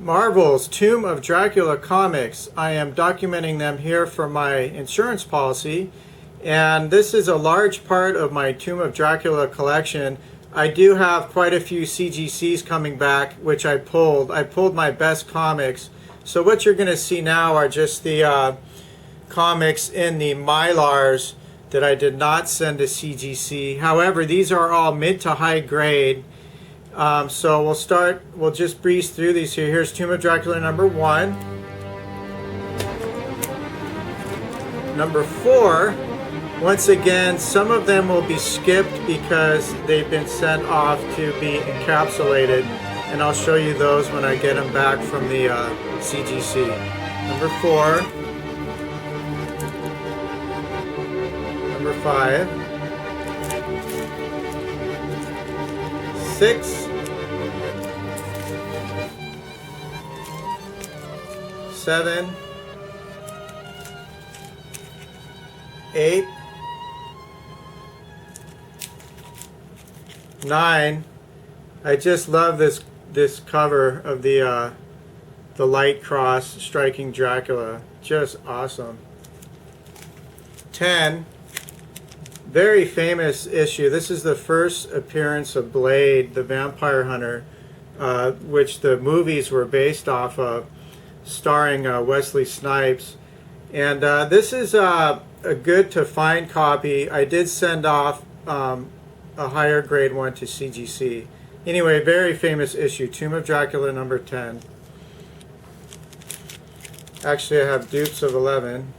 Marvel's Tomb of Dracula comics. I am documenting them here for my insurance policy, and this is a large part of my Tomb of Dracula collection. I do have quite a few CGCs coming back, which I pulled. I pulled my best comics. So what you're going to see now are just the comics in the Mylars that I did not send to CGC. However, these are all mid to high grade. So we'll just breeze through these here. Here's Tomb of Dracula number 1. Number 4, once again, some of them will be skipped because they've been sent off to be encapsulated, and I'll show you those when I get them back from the CGC. Number 4. Number 5. 6. 7. 8. 9. I just love this cover of the light cross striking Dracula. Just awesome. 10. Very famous issue. This is the first appearance of Blade, the vampire hunter, which the movies were based off of, starring Wesley Snipes. And this is a good to find copy. I did send off a higher grade one to CGC. Anyway, very famous issue, Tomb of Dracula number 10. Actually, I have dupes of 11.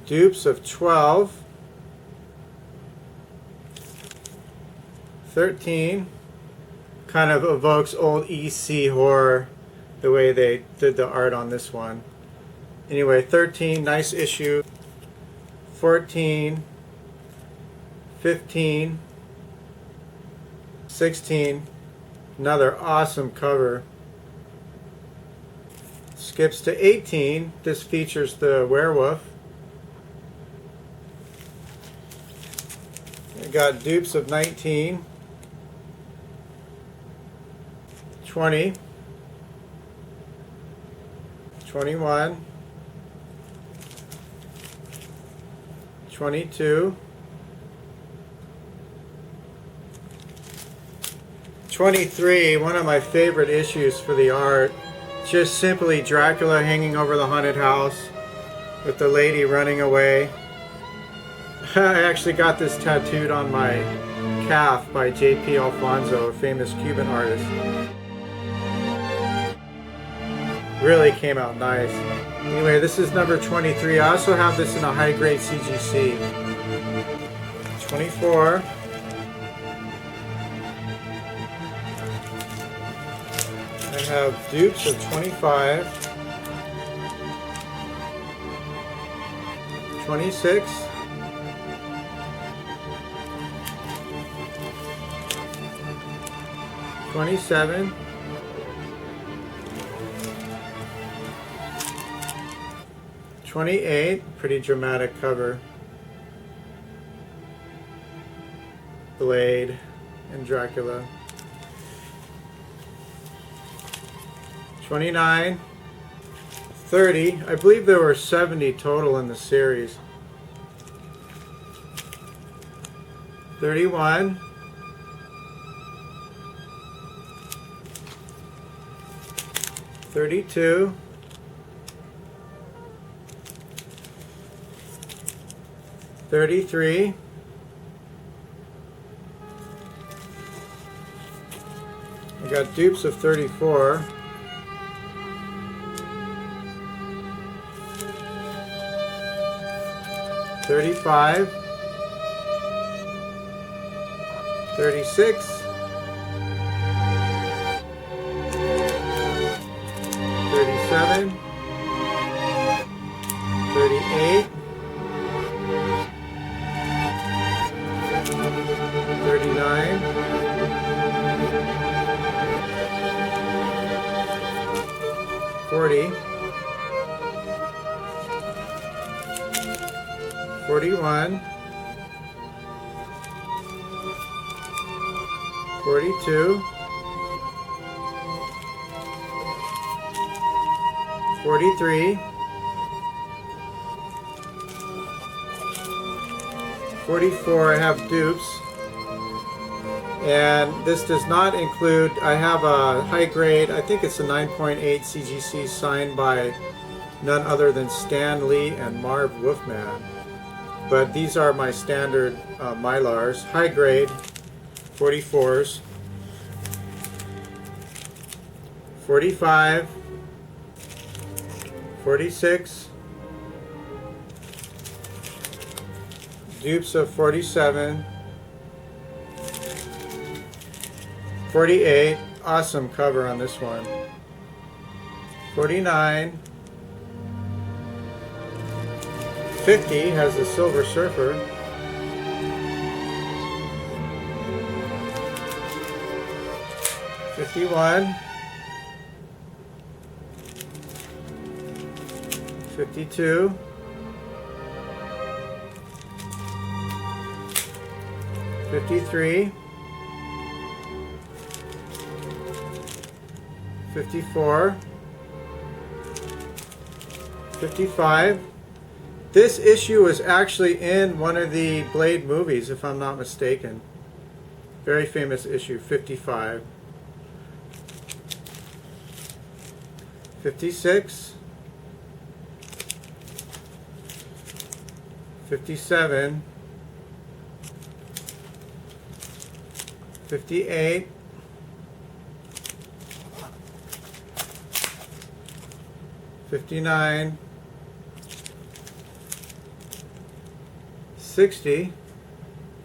Dupes of 12. 13. Kind of evokes old EC horror, the way they did the art on this one. Anyway, 13, nice issue. 14. 15. 16. Another awesome cover. Skips to 18. This features the werewolf. I got dupes of 19. 20. 21. 22. 23, one of my favorite issues for the art. Just simply Dracula hanging over the haunted house with the lady running away. I actually got this tattooed on my calf by J.P. Alfonso, a famous Cuban artist. Really came out nice. Anyway, this is number 23. I also have this in a high grade CGC. 24. I have dupes of 25. 26. 27. 28, pretty dramatic cover. Blade and Dracula. 29. 30. I believe there were 70 total in the series. 31. 32. 33. I got dupes of 34. 35. 36. 37. 38. 39. 40. 41. 42, 43, 44. I have dupes, and this does not include, I have a high grade, I think it's a 9.8 CGC signed by none other than Stan Lee and Marv Wolfman. But these are my standard Mylars, high grade 44s, 45, 46, dupes of 47, 48, awesome cover on this one, 49, 50 has the Silver Surfer, 51, 52, 53, 54, 55. This issue was actually in one of the Blade movies, if I'm not mistaken. Very famous issue, 55. 56. 57. 58. 59. 60,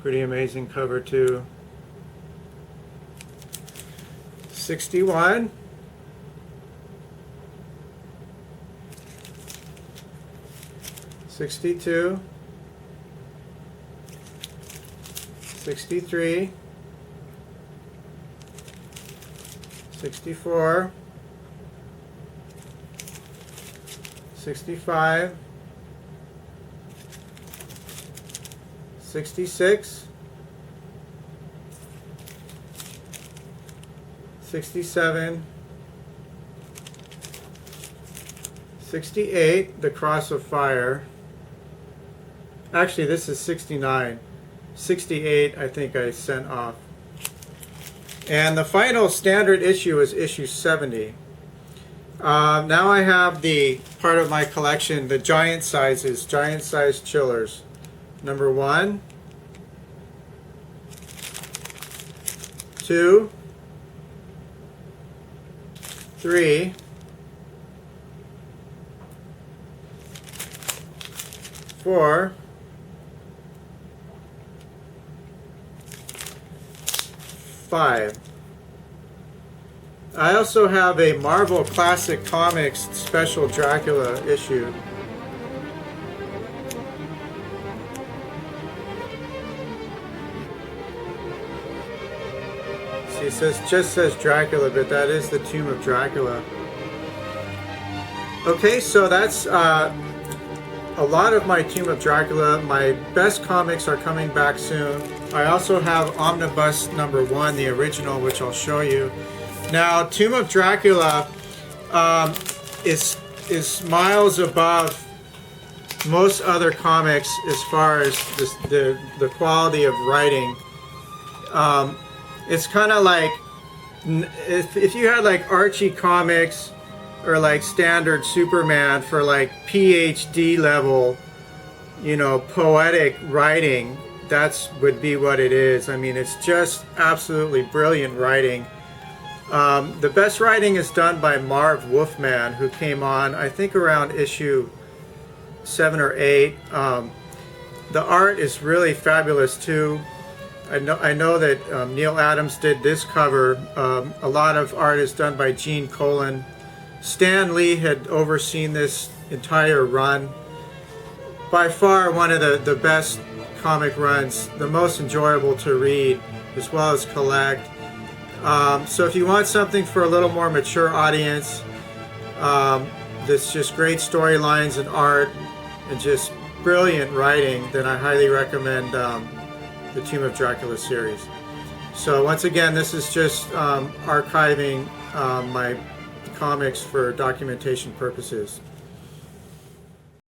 pretty amazing cover too. 61, 62, 63, 64, 65, 66, 67, 68, the Cross of Fire. Actually, this is 69. 68, I think I sent off. And the final standard issue is issue 70. Now I have the part of my collection, the giant sizes, giant size chillers. Number 1, 2, 3, 4, 5. I also have a Marvel Classic Comics special Dracula issue. See, it just says Dracula, but that is the Tomb of Dracula. Okay, so that's a lot of my Tomb of Dracula. My best comics are coming back soon. I also have Omnibus number 1, the original, which I'll show you. Now, Tomb of Dracula is miles above most other comics as far as the quality of writing. It's kind of like if you had like Archie comics or like standard Superman for like PhD level, you know, poetic writing, that's would be what it is. I mean, it's just absolutely brilliant writing. The best writing is done by Marv Wolfman, who came on, I think, around issue 7 or 8. The art is really fabulous too. I know that Neil Adams did this cover. A lot of art is done by Gene Colan. Stan Lee had overseen this entire run. By far one of the best comic runs, the most enjoyable to read as well as collect. So if you want something for a little more mature audience, that's just great storylines and art and just brilliant writing, then I highly recommend the Tomb of Dracula series. So once again, this is just archiving my comics for documentation purposes.